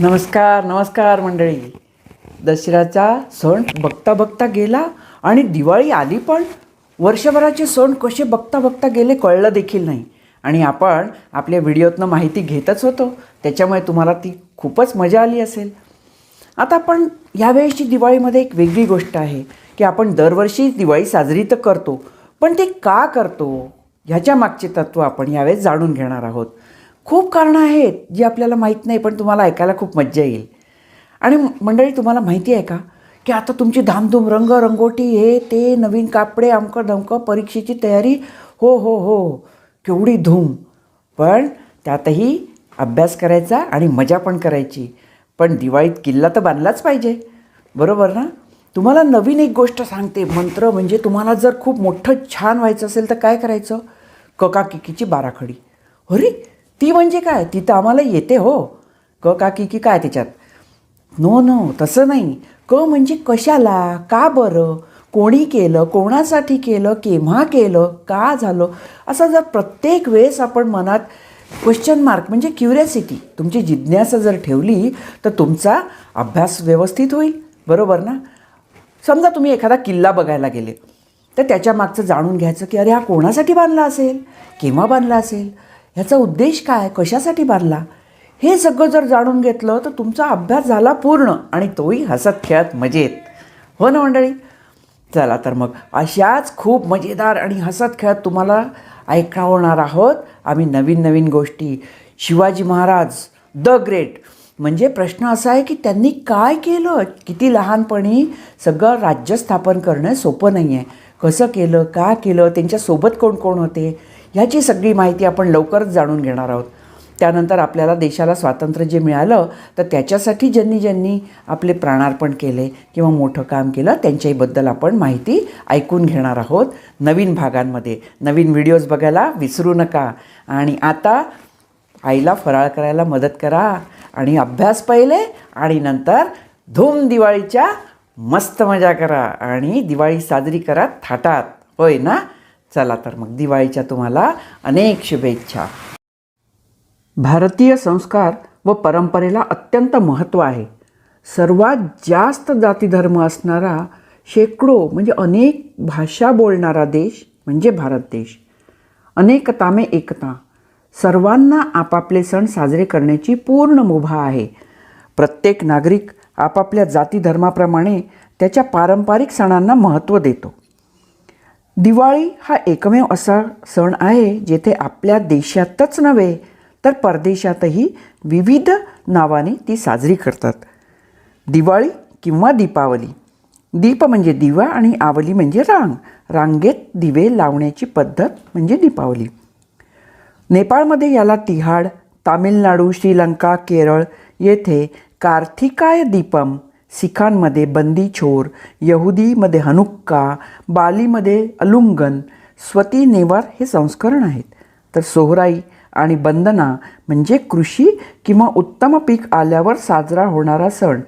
नमस्कार नमस्कार मंडळी. दसऱ्याचा सण बघता बघता गेला आणि दिवाळी आली पण. वर्षभराचे सण कसे बघता बघता गेले कळलं देखील नाही. आणि आपण आपल्या व्हिडिओतनं माहिती घेतच होतो, त्याच्यामुळे तुम्हाला ती खूपच मजा आली असेल. आता आपण यावेळेसची दिवाळीमध्ये एक वेगळी गोष्ट आहे की आपण दरवर्षी दिवाळी साजरी तर करतो, पण ते का करतो ह्याच्या मागचे तत्त्व आपण यावेळेस जाणून घेणार आहोत. खूप कारणं आहेत जी आपल्याला माहीत नाही, पण तुम्हाला ऐकायला खूप मज्जा येईल. आणि मंडळी, तुम्हाला माहिती आहे का की आता तुमची धामधूम रंगरंगोटी हे ते नवीन कापडे अमकं धमकं परीक्षेची तयारी, हो हो हो केवढी धूम. पण त्यातही अभ्यास करायचा आणि मजा पण करायची. पण दिवाळीत किल्ला तर बांधलाच पाहिजे, बरोबर ना. तुम्हाला नवीन एक गोष्ट सांगते, मंत्र म्हणजे तुम्हाला जर खूप मोठं छान व्हायचं असेल तर काय करायचं? ककाकिकीची बाराखडी. अरे ती म्हणजे काय? ती तर आम्हाला येते हो. ककाकिकी काय त्याच्यात? नो नो तसं नाही. क म्हणजे कशाला, का बरं, कोणी केलं, कोणासाठी केलं, केव्हा केलं, का झालं, असं जर प्रत्येक वेळेस आपण मनात क्वेश्चन मार्क म्हणजे क्युरियासिटी, तुमची जिज्ञासा जर ठेवली तर तुमचा अभ्यास व्यवस्थित होईल, बरोबर ना. समजा तुम्ही एखादा किल्ला बघायला गेले तर त्याच्या मागचं जाणून घ्यायचं की अरे हा कोणासाठी बांधला असेल, केव्हा बांधला असेल, ह्याचा उद्देश काय, कशासाठी बांधला, हे सगळं जर जाणून घेतलं तर तुमचा अभ्यास झाला पूर्ण, आणि तोही हसत खेळत मजेत. हो ना मंडळी. चला तर मग अशाच खूप मजेदार आणि हसत खेळत तुम्हाला ऐकवणार आहोत आम्ही नवीन नवीन गोष्टी. Shivaji Maharaj the great. म्हणजे प्रश्न असा आहे की त्यांनी काय केलं. किती लहानपणी सगळं राज्य स्थापन करणं सोपं नाही आहे. कसं केलं, का केलं, त्यांच्यासोबत कोण कोण होते, ह्याची सगळी माहिती आपण लवकरच जाणून घेणार आहोत. त्यानंतर आपल्याला देशाला स्वातंत्र्य जे मिळालं तर त्याच्यासाठी ज्यांनी ज्यांनी आपले प्राणार्पण केले किंवा मोठं काम केलं त्यांच्याबद्दल आपण माहिती ऐकून घेणार आहोत नवीन भागांमध्ये. नवीन व्हिडिओज बघायला विसरू नका. आणि आता आईला फराळ करायला मदत करा आणि अभ्यास पहिले, आणि नंतर धूम दिवाळीच्या मस्त मजा करा आणि दिवाळी साजरी करा थाटात, होय ना. चला तर मग दिवाळीच्या तुम्हाला अनेक शुभेच्छा. भारतीय संस्कार व परंपरेला अत्यंत महत्त्व आहे. सर्वात जास्त जातीधर्म असणारा, शेकडो म्हणजे अनेक भाषा बोलणारा देश म्हणजे भारत देश. अनेकता में एकता. सर्वांना आपापले सण साजरे करण्याची पूर्ण मुभा आहे. प्रत्येक नागरिक आपापल्या जातीधर्माप्रमाणे त्याच्या पारंपरिक सणांना महत्त्व देतो. दिवाळी हा एकमेव असा सण आहे जेथे आपल्या देशातच नव्हे तर परदेशातही विविध नावाने ती साजरी करतात. दिवाळी किंवा दीपावली. दीप म्हणजे दिवा आणि आवली म्हणजे रांग. रांगेत दिवे लावण्याची पद्धत म्हणजे दीपावली. नेपाळमध्ये याला तिहाड, तामिळनाडू, श्रीलंका, केरळ येथे कार्तिकाय दीपम, सिखांमध्ये बंदी छोर, यहुदीमध्ये हनुक्का, बालीमध्ये अलुंगन, स्वती नेवार हे संस्करण आहेत. तर सोहराई आणि बंदना म्हणजे कृषी किंवा उत्तम पीक आल्यावर साजरा होणारा सण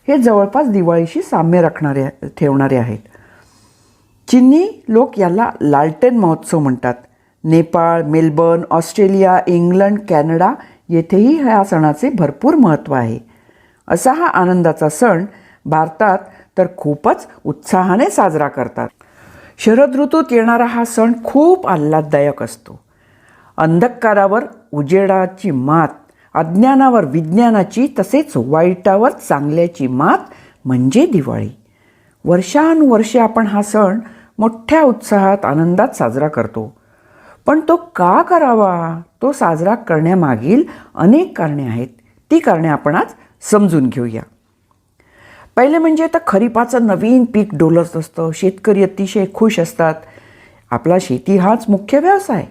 हे जवळपास दिवाळीशी साम्य ठेवणारे आहेत. चीनी लोक याला लालटेन महोत्सव म्हणतात. Nepal, Melbourne, Australia, England, Canada येथेही ह्या सणाचे भरपूर महत्त्व आहे. असा हा आनंदाचा सण भारतात तर खूपच उत्साहाने साजरा करतात. शरद ऋतूत येणारा हा सण खूप आल्हाददायक असतो. अंधकारावर उजेडाची मात, अज्ञानावर विज्ञानाची, तसेच वाईटावर चांगल्याची मात म्हणजे दिवाळी. वर्षानुवर्षे आपण हा सण मोठ्या उत्साहात आनंदात साजरा करतो. पण तो का करावा, तो साजरा करण्यामागील अनेक कारणे आहेत. ती कारणे आपण आज समजून घेऊया. पहिले म्हणजे आता खरीपाचं नवीन पीक डोलत असतं. शेतकरी अतिशय खुश असतात. आपला शेती हाच मुख्य व्यवसाय,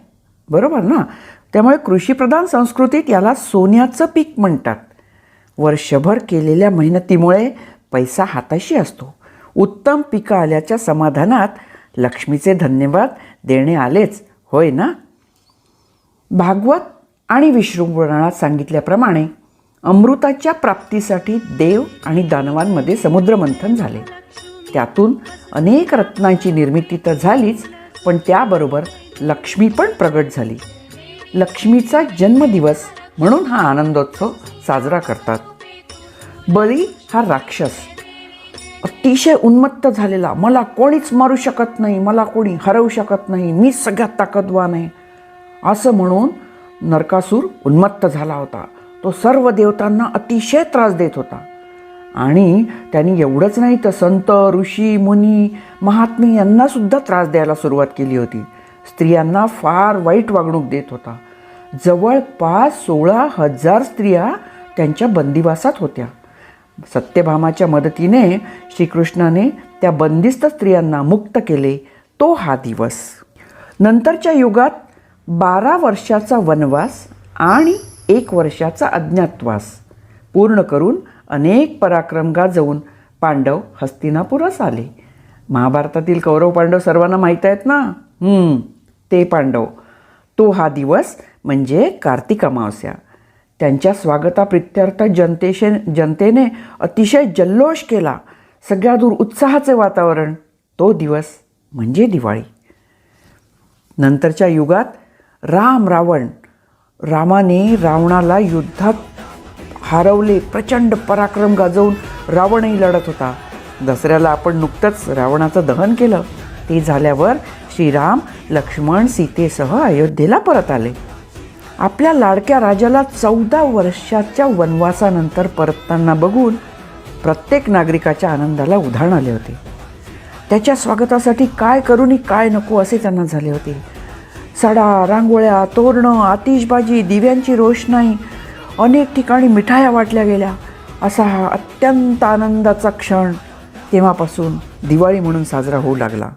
बरोबर ना. त्यामुळे कृषीप्रधान संस्कृतीत याला सोन्याचं पीक म्हणतात. वर्षभर केलेल्या मेहनतीमुळे पैसा हाताशी असतो. उत्तम पिकं आल्याच्या समाधानात लक्ष्मीचे धन्यवाद देणे आलेच, होय ना. भागवत आणि विष्णू पुराणात सांगितल्याप्रमाणे अमृताच्या प्राप्तीसाठी देव आणि दानवांमध्ये समुद्रमंथन झाले. त्यातून अनेक रत्नांची निर्मिती तर झालीच, पण त्याबरोबर लक्ष्मी पण प्रगट झाली. लक्ष्मीचा जन्मदिवस म्हणून हा आनंदोत्सव साजरा करतात. बळी हा राक्षस अतिशय उन्मत्त झालेला, मला कोणीच मारू शकत नाही, मला कोणी हरवू शकत नाही, मी सगळ्यात ताकदवान आहे असं म्हणून नरकासूर उन्मत्त झाला होता. तो सर्व देवतांना अतिशय त्रास देत होता. आणि त्यांनी एवढंच नाही तर संत, ऋषी, मुनी, महात्मे यांनासुद्धा त्रास द्यायला सुरुवात केली होती. स्त्रियांना फार वाईट वागणूक देत होता. जवळपास 16,000 स्त्रिया त्यांच्या बंदिवासात होत्या. सत्यभामाच्या मदतीने श्रीकृष्णाने त्या बंदिस्त स्त्रियांना मुक्त केले. तो हा दिवस. नंतरच्या युगात 12 वर्षाचा वनवास आणि 1 वर्षाचा अज्ञातवास पूर्ण करून अनेक पराक्रम गाजवून पांडव हस्तिनापुरास आले. महाभारतातील कौरव पांडव सर्वांना माहीत आहेत ना. ते पांडव. तो हा दिवस म्हणजे कार्तिक अमावस्या. त्यांच्या स्वागताप्रित्यर्थ जनतेने अतिशय जल्लोष केला. सगळ्या दूर उत्साहाचे वातावरण. तो दिवस म्हणजे दिवाळी. नंतरच्या युगात रामाने रावणाला युद्धात हरवले. प्रचंड पराक्रम गाजवून रावणही लढत होता. दसऱ्याला आपण नुकतंच रावणाचं दहन केलं. ते झाल्यावर श्रीराम, लक्ष्मण, सीतेसह अयोध्येला परत आले. आपल्या लाडक्या राजाला 14 वर्षाच्या वनवासानंतर परतताना बघून प्रत्येक नागरिकाच्या आनंदाला उधाण आले होते. त्याच्या स्वागतासाठी काय करू आणि काय नको असे त्यांना झाले होते. सडा, रांगोळ्या, तोरणं, आतिषबाजी, दिव्यांची रोषणाई, अनेक ठिकाणी मिठाया वाटल्या गेल्या. असा हा अत्यंत आनंदाचा क्षण तेव्हापासून दिवाळी म्हणून साजरा होऊ लागला.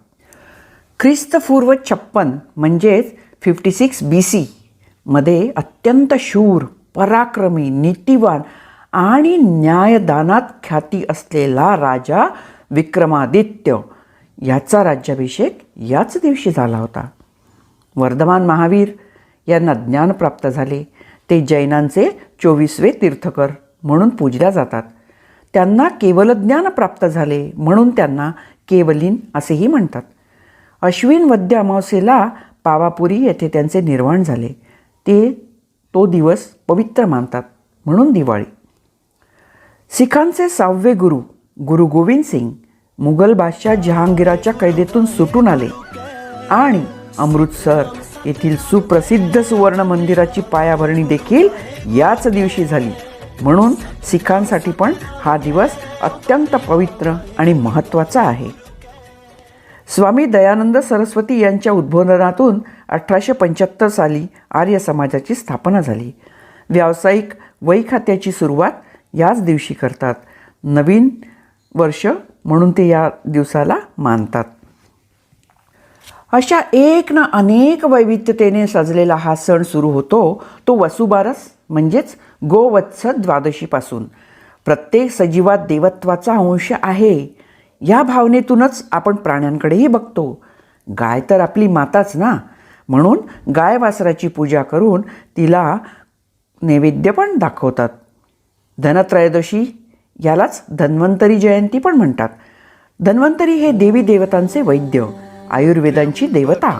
ख्रिस्तपूर्व 56 म्हणजेच 56 BC मध्ये अत्यंत शूर, पराक्रमी, नीतिवान आणि न्यायदानात ख्याती असलेला राजा विक्रमादित्य याचा राज्याभिषेक याच दिवशी झाला होता. वर्धमान महावीर यांना ज्ञान प्राप्त झाले. ते जैनांचे 24वे तीर्थकर म्हणून पूजल्या जातात. त्यांना केवल ज्ञान प्राप्त झाले म्हणून त्यांना केवलीन असेही म्हणतात. अश्विन वद्य अमावस्येला पावापुरी येथे त्यांचे निर्वाण झाले. तो दिवस पवित्र मानतात म्हणून दिवाळी. सिखांचे 6वे गुरु गोविंद सिंग मुघल बादशाह जहांगीराच्या कैदेतून सुटून आले आणि अमृतसर येथील सुप्रसिद्ध सुवर्ण मंदिराची पायाभरणी देखील याच दिवशी झाली. म्हणून सिखांसाठी पण हा दिवस अत्यंत पवित्र आणि महत्त्वाचा आहे. स्वामी दयानंद सरस्वती यांच्या उद्बोधनातून 1875 साली आर्य समाजाची स्थापना झाली. व्यावसायिक वही खात्याची सुरुवात याच दिवशी करतात. नवीन वर्ष म्हणून ते या दिवसाला मानतात. अशा एक ना अनेक वैविध्यतेने सजलेला हा सण सुरू होतो तो वसुबारस म्हणजेच गोवत्स द्वादशीपासून. प्रत्येक सजीवात देवत्वाचा अंश आहे या भावनेतूनच आपण प्राण्यांकडेही बघतो. गाय तर आपली माताच ना, म्हणून गाय वासराची पूजा करून तिला नैवेद्य पण दाखवतात. धनत्रयोदशी यालाच धन्वंतरी जयंती पण म्हणतात. धन्वंतरी हे देवी देवतांचे वैद्य, आयुर्वेदांची देवता.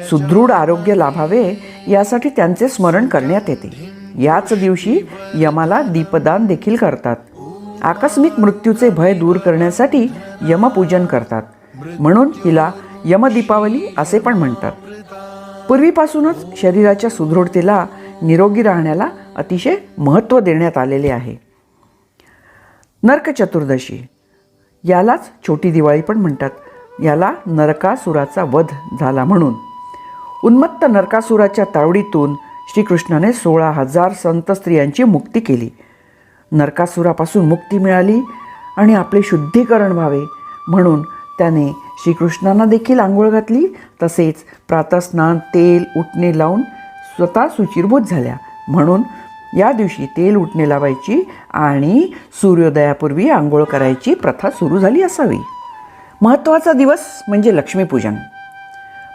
सुदृढ आरोग्य लाभावे यासाठी त्यांचे स्मरण करण्यात येते. याच दिवशी यमाला दीपदान देखील करतात. आकस्मिक मृत्यूचे भय दूर करण्यासाठी यमपूजन करतात म्हणून हिला यमदीपावली असे पण म्हणतात. पूर्वीपासूनच शरीराच्या सुदृढतेला, निरोगी राहण्याला अतिशय महत्त्व देण्यात आलेले आहे. नरक चतुर्दशी यालाच छोटी दिवाळी पण म्हणतात. याला नरकासुराचा वध झाला म्हणून. उन्मत्त नरकासुराच्या तावडीतून श्रीकृष्णाने 16,000 संत स्त्रियांची मुक्ती केली. नरकासुरापासून मुक्ती मिळाली आणि आपले शुद्धीकरण व्हावे म्हणून त्याने श्रीकृष्णांना देखील आंघोळ घातली. तसेच प्रातस्नान, तेल, उटणे लावून स्वतः शुचिर्भूत झाल्या. म्हणून या दिवशी तेल, उटणे लावायची आणि सूर्योदयापूर्वी आंघोळ करायची प्रथा सुरू झाली असावी. महत्त्वाचा दिवस म्हणजे लक्ष्मीपूजन.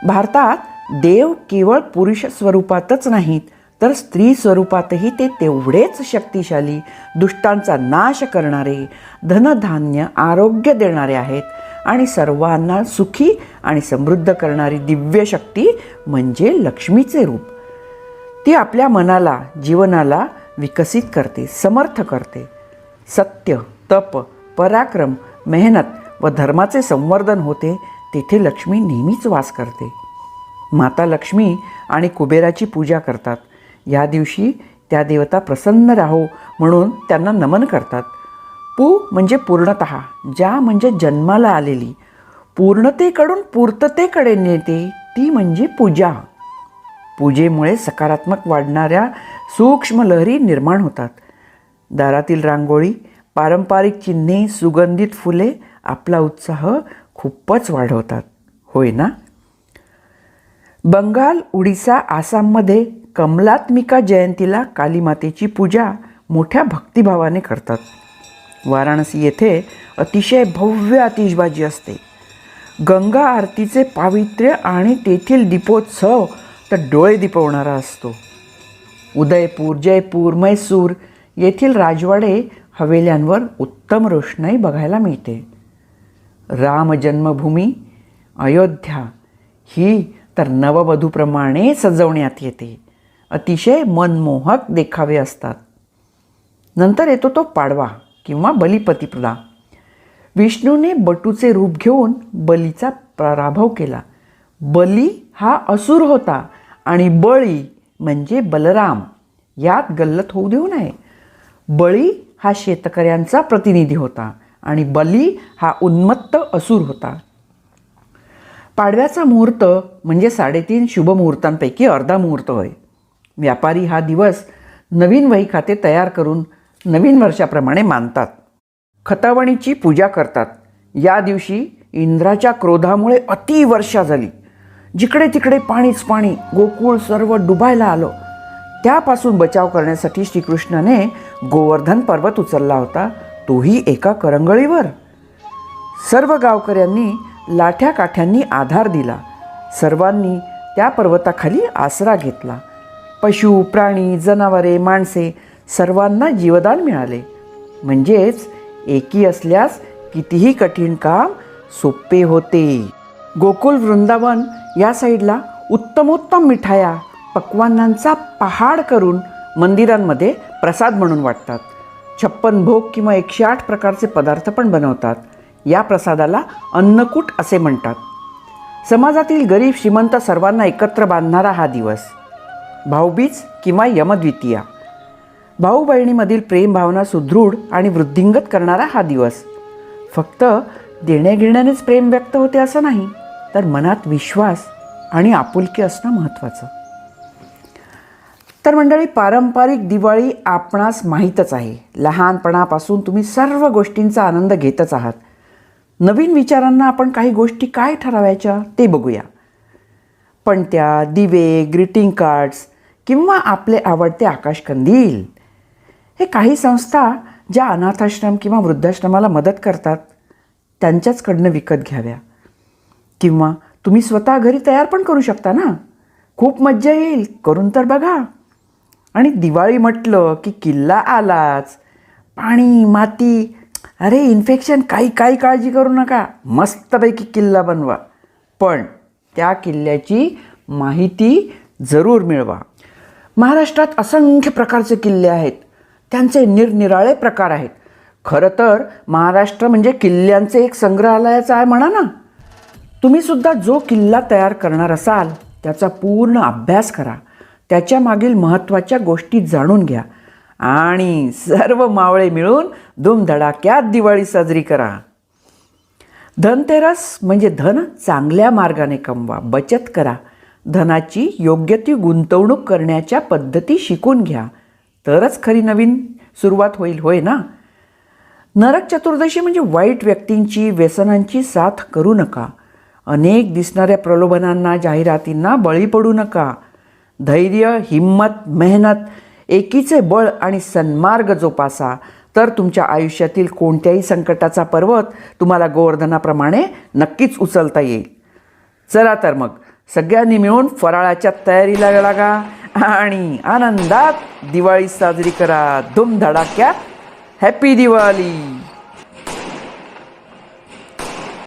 भारतात देव केवळ पुरुष स्वरूपातच नाहीत तर स्त्री स्वरूपातही ते तेवढेच शक्तिशाली, दुष्टांचा नाश करणारे, धनधान्य, आरोग्य देणारे आहेत आणि सर्वांना सुखी आणि समृद्ध करणारी दिव्य शक्ती म्हणजे लक्ष्मीचे रूप. ती आपल्या मनाला, जीवनाला विकसित करते, समर्थ करते. सत्य, तप, पराक्रम, मेहनत व धर्माचे संवर्धन होते तेथे लक्ष्मी नेहमीच वास करते. माता लक्ष्मी आणि कुबेराची पूजा करतात. या दिवशी त्या देवता प्रसन्न राहो म्हणून त्यांना नमन करतात. पू म्हणजे पूर्णतः, ज्या म्हणजे जन्माला आलेली, पूर्णतेकडून पूर्ततेकडे नेते ती म्हणजे पूजा. पूजेमुळे सकारात्मक वाढणाऱ्या सूक्ष्म लहरी निर्माण होतात. दारातील रांगोळी, पारंपरिक चिन्हे, सुगंधित फुले आपला उत्साह खूपच वाढवतात. होय ना? बंगाल, उडिसा, आसाममध्ये कमलात्मिका जयंतीला कालीमातेची पूजा मोठ्या भक्तिभावाने करतात. वाराणसी येथे अतिशय भव्य आतिषबाजी असते. गंगा आरतीचे पावित्र्य आणि तेथील दीपोत्सव तर डोळे दिपवणारा असतो. उदयपूर, जयपूर, मैसूर येथील राजवाडे, हवेल्यांवर उत्तम रोषणाई बघायला मिळते. राम जन्मभूमी अयोध्या ही तर नववधूप्रमाणे सजवण्यात येते. अतिशय मनमोहक देखावे असतात. नंतर येतो तो पाडवा किंवा बलिप्रतिपदा. विष्णूने बटूचे रूप घेऊन बलीचा पराभव केला. बली हा असुर होता आणि बळी म्हणजे बलराम, यात गल्लत होऊ देऊ नये. बळी हा शेतकऱ्यांचा प्रतिनिधी होता आणि बली हा उन्मत्त असुर होता. पाडव्याचा मुहूर्त म्हणजे 3.5 शुभमुहूर्तांपैकी अर्धा मुहूर्त होय. व्यापारी हा दिवस नवीन वही खाते तयार करून नवीन वर्षाप्रमाणे मानतात. खतावणीची पूजा करतात. या दिवशी इंद्राच्या क्रोधामुळे अतिवर्षा झाली. जिकडे तिकडे पाणीच पाणी, गोकुळ सर्व डुबायला आलं. त्यापासून बचाव करण्यासाठी श्रीकृष्णाने गोवर्धन पर्वत उचलला होता, तोही एका करंगळीवर. सर्व गावकऱ्यांनी लाठ्या काठ्यांनी आधार दिला. सर्वांनी त्या पर्वताखाली आसरा घेतला. पशु, प्राणी, जनावरे, माणसे सर्वांना जीवदान मिळाले. म्हणजेच एकी असल्यास कितीही कठीण काम सोपे होते. गोकुल, वृंदावन या साईडला उत्तमोत्तम मिठाया, पक्वान्नांचा पहाड करून मंदिरांमध्ये प्रसाद म्हणून वाटतात. 56 भोग किंवा 108 प्रकारचे पदार्थ पण बनवतात. या प्रसादाला अन्नकूट असे म्हणतात. समाजातील गरीब श्रीमंत सर्वांना एकत्र बांधणारा हा दिवस. भाऊबीज किंवा यमद्वितीया, भाऊ बहिणीमधील प्रेमभावना सुदृढ आणि वृद्धिंगत करणारा हा दिवस. फक्त देण्याघेण्यानेच प्रेम व्यक्त होते असं नाही, तर मनात विश्वास आणि आपुलकी असणं महत्त्वाचं. तर मंडळी, पारंपरिक दिवाळी आपणास माहीतच आहे. लहानपणापासून तुम्ही सर्व गोष्टींचा आनंद घेतच आहात. नवीन विचारांना आपण काही गोष्टी काय ठरवायच्या ते बघूया. पणत्या, दिवे, ग्रीटिंग कार्ड्स किंवा आपले आवडते आकाशकंदील, हे काही संस्था ज्या अनाथाश्रम किंवा वृद्धाश्रमाला मदत करतात त्यांच्याचकडनं विकत घ्याव्या. किंवा तुम्ही स्वतः घरी तयार पण करू शकता ना. खूप मज्जा येईल, करून तर बघा. आणि दिवाळी म्हटलं की किल्ला आलाच. पाणी, माती, अरे इन्फेक्शन, काही काळजी करू नका. मस्तपैकी किल्ला बनवा, पण त्या किल्ल्याची माहिती जरूर मिळवा. महाराष्ट्रात असंख्य प्रकारचे किल्ले आहेत. त्यांचे निरनिराळे प्रकार आहेत. खरं तर महाराष्ट्र म्हणजे किल्ल्यांचे एक संग्रहालयाचं आहे म्हणा ना. तुम्ही सुद्धा जो किल्ला तयार करणार असाल त्याचा पूर्ण अभ्यास करा. त्याच्या मागील महत्त्वाच्या गोष्टी जाणून घ्या आणि सर्व मावळे मिळून धूमधडाक्यात दिवाळी साजरी करा. धनतेरस म्हणजे धन चांगल्या मार्गाने कमवा, बचत करा. धनाची योग्य ती गुंतवणूक करण्याच्या पद्धती शिकून घ्या, तरच खरी नवीन सुरुवात होईल. होय ना? नरक चतुर्दशी म्हणजे वाईट व्यक्तींची, व्यसनांची साथ करू नका. अनेक दिसणाऱ्या प्रलोभनांना, जाहिरातींना बळी पडू नका. धैर्य, हिम्मत, मेहनत, एकीचे बळ आणि सन्मार्ग जोपासा, तर तुमच्या आयुष्यातील कोणत्याही संकटाचा पर्वत तुम्हाला गोवर्धनाप्रमाणे नक्कीच उचलता येईल. चला तर मग सगळ्यांनी मिळून फराळाच्या तयारीला लागा आणि आनंदात दिवाळी साजरी करा. धूमधडाक्यात. हॅपी दिवाळी.